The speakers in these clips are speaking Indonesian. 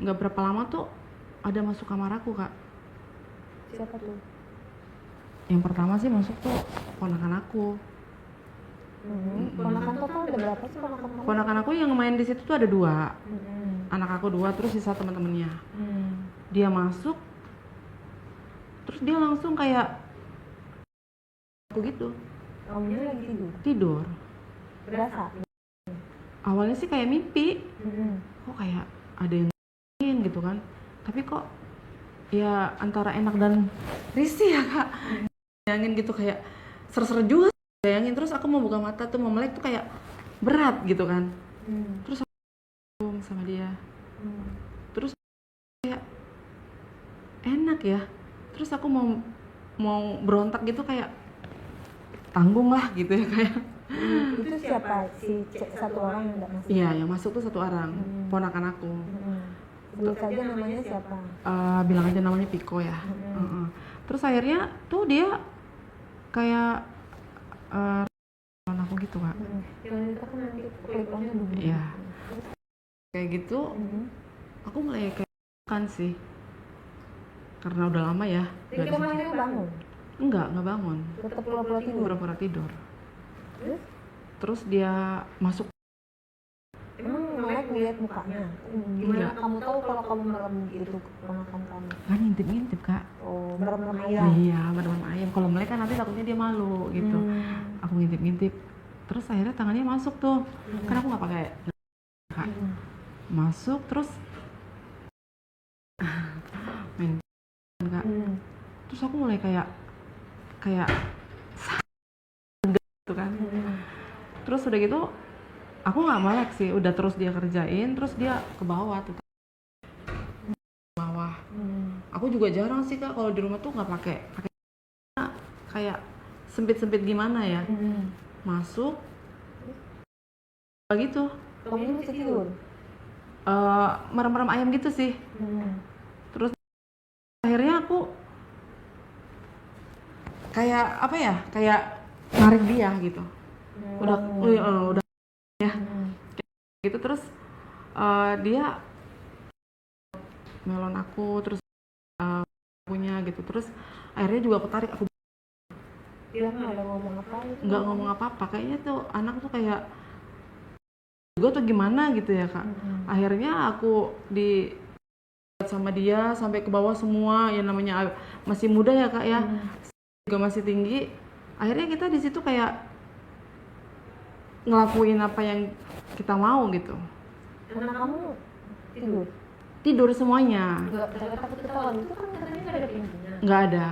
nggak berapa lama tuh ada masuk kamar aku, Kak. Siapa tuh? Yang pertama sih masuk tuh ponakan aku. Ponakan total ada berapa sih ponakan kamu? Ponakan aku yang main di situ tuh ada 2. Anak aku 2, terus sisa teman-temannya. Dia masuk, terus dia langsung kayak aku gitu. Kamunya lagi Tidur. Berasa? Awalnya sih kayak mimpi. Kok kayak ada yang gitu kan. Tapi kok ya antara enak dan risih ya, Kak. Bayangin gitu kayak ser-ser juga. Bayangin, terus aku mau buka mata tuh, mau melek tuh kayak berat gitu kan. Terus aku sama dia. Terus kayak enak ya. Terus aku mau berontak gitu, kayak tanggung lah gitu ya kayak. Itu siapa? Si satu orang yang enggak masuk? Iya, yang masuk tuh 1 orang, ponakan aku. Sebut saja namanya siapa? Bilang aja namanya Piko ya. Terus akhirnya tuh dia kayak aku gitu, Kak. Kita kan nanti klik-onnya dulu. Iya. Kayak gitu, aku mulai kayak kan sih. Karena udah lama ya. Jadi kamu akhirnya bangun? Enggak bangun. Tetap pura-pura tidur? Pura-pura tidur. Terus dia masuk. Emang melek ngeliat mukanya? Gimana kamu tahu kalau kamu merem itu ponakan kamu? Kan ngintip-ngintip, Kak. Oh, merem-merem ayam? Iya, merem ayam. Kalau melek kan nanti takutnya dia malu gitu. Aku ngintip-ngintip. Terus akhirnya tangannya masuk tuh. Kan aku nggak pakai, Kak. Masuk terus main, Kak. Terus aku mulai kayak gitu kan. Terus udah gitu aku nggak melek sih, udah terus dia kerjain, terus dia ke bawah tuh. Bawah. Aku juga jarang sih, Kak, kalau di rumah tuh nggak pakai kayak sempit gimana ya. Masuk gitu. Kamu bisa tidur? Merem-merem ayam gitu sih. Terus akhirnya aku kayak apa ya, kayak narik dia gitu. Udah ya gitu. Terus dia melon aku, terus punya gitu. Terus akhirnya juga aku tarik, aku dia nggak ada ngomong apa? Nggak ngomong apa-apa. Kayaknya tuh anak tuh kayak gue tuh gimana gitu ya, Kak. Akhirnya aku di sama dia sampai ke bawah semua, yang namanya masih muda ya, Kak ya. Juga masih tinggi. Akhirnya kita di situ kayak ngelakuin apa yang kita mau gitu. Anak kamu tidur semuanya. Nggak takut ketahuan? Itu kan katanya nggak ada pintunya. Nggak ada.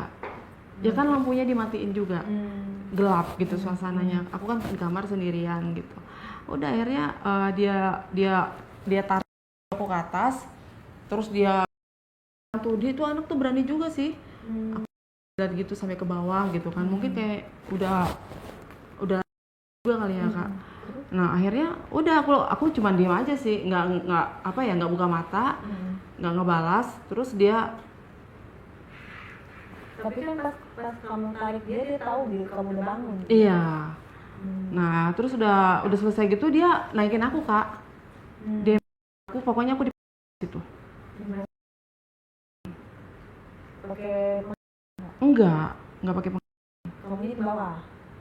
Ya kan lampunya dimatiin juga. Gelap gitu suasananya. Aku kan di kamar sendirian gitu. Udah akhirnya dia tarik aku ke atas. Terus dia tuh anak tuh berani juga sih. Aku lihat gitu sampai ke bawah gitu kan. Mungkin kayak udah juga kali ya, Kak. Nah akhirnya udah aku cuma diam aja sih, nggak buka mata, nggak ngebalas. Terus dia, tapi kan pas kamu tarik dia tahu kamu udah bangun. Iya. Nah terus udah selesai gitu dia naikin aku, Kak. Dia aku pokoknya aku di situ. Pakai Enggak pakai. kamu di bawah?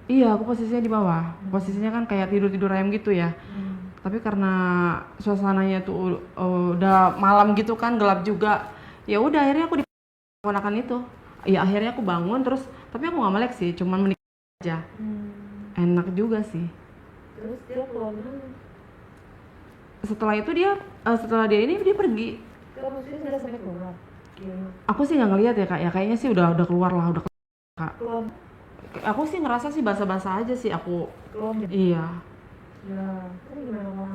Iya, aku posisinya di bawah. Posisinya kan kayak tidur ayam gitu ya. Tapi karena suasananya tuh udah malam gitu kan, gelap juga. Ya udah akhirnya aku diponakan itu. Ya akhirnya aku bangun terus, tapi aku nggak melek sih, cuman menikah aja. Enak juga sih. Terus dia keluar mana? Setelah dia ini dia pergi. Kamu sih sudah sampai keluar? Aku sih nggak ngeliat ya, Kak. Ya kayaknya sih udah keluar lah, udah keluar, Kak. Keluar. Aku sih ngerasa sih basah-basah aja sih aku. Keluar. Iya. Nah, ini gimana?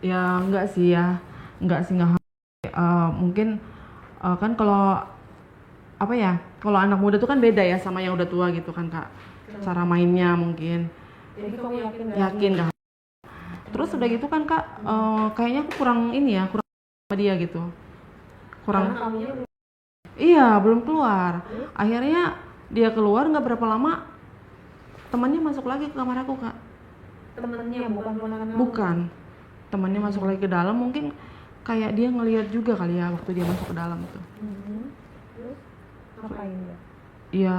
Ya enggak sih nggak mungkin kan kalau apa ya, kalau anak muda tuh kan beda ya sama yang udah tua gitu kan, Kak. Cara mainnya mungkin. Jadi kamu yakin gak? Terus udah gitu kan, Kak, kayaknya aku kurang sama dia gitu. Iya, belum keluar. Akhirnya dia keluar, nggak berapa lama temannya masuk lagi ke kamar aku, Kak. Temennya bukan ponakan kamu? Bukan. Temannya masuk lagi ke dalam, mungkin kayak dia ngelihat juga kali ya waktu dia masuk ke dalam itu. Terus ngapain dia? Ya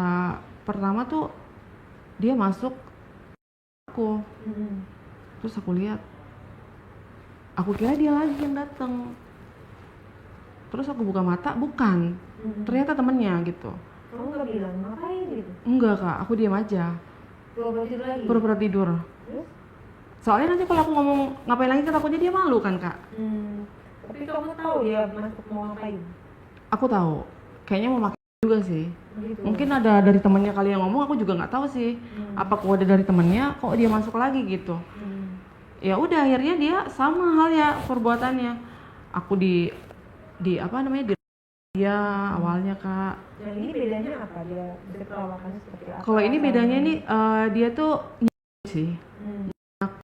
pertama tuh dia masuk aku, terus aku lihat, aku kira dia lagi yang datang. Terus aku buka mata, bukan, ternyata temennya gitu. Kamu nggak bilang ngapain gitu? Enggak kak, aku diam aja, Pura-pura tidur lagi? pura-pura tidur. Terus? Soalnya nanti kalau aku ngomong ngapain lagi kan takutnya dia malu kan kak. Tapi kamu tahu dia masuk mau ngapain? Aku tahu, kayaknya mau makan juga sih. Gitu. Mungkin ada dari temannya kali yang ngomong, aku juga nggak tahu sih. Apa kode dari temannya, kok dia masuk lagi gitu. Ya udah akhirnya dia sama hal ya perbuatannya. Aku di apa namanya, di dia awalnya kak. Yang ini bedanya apa? Dia perawakannya seperti apa? Kalau ini bedanya nih dia tuh sih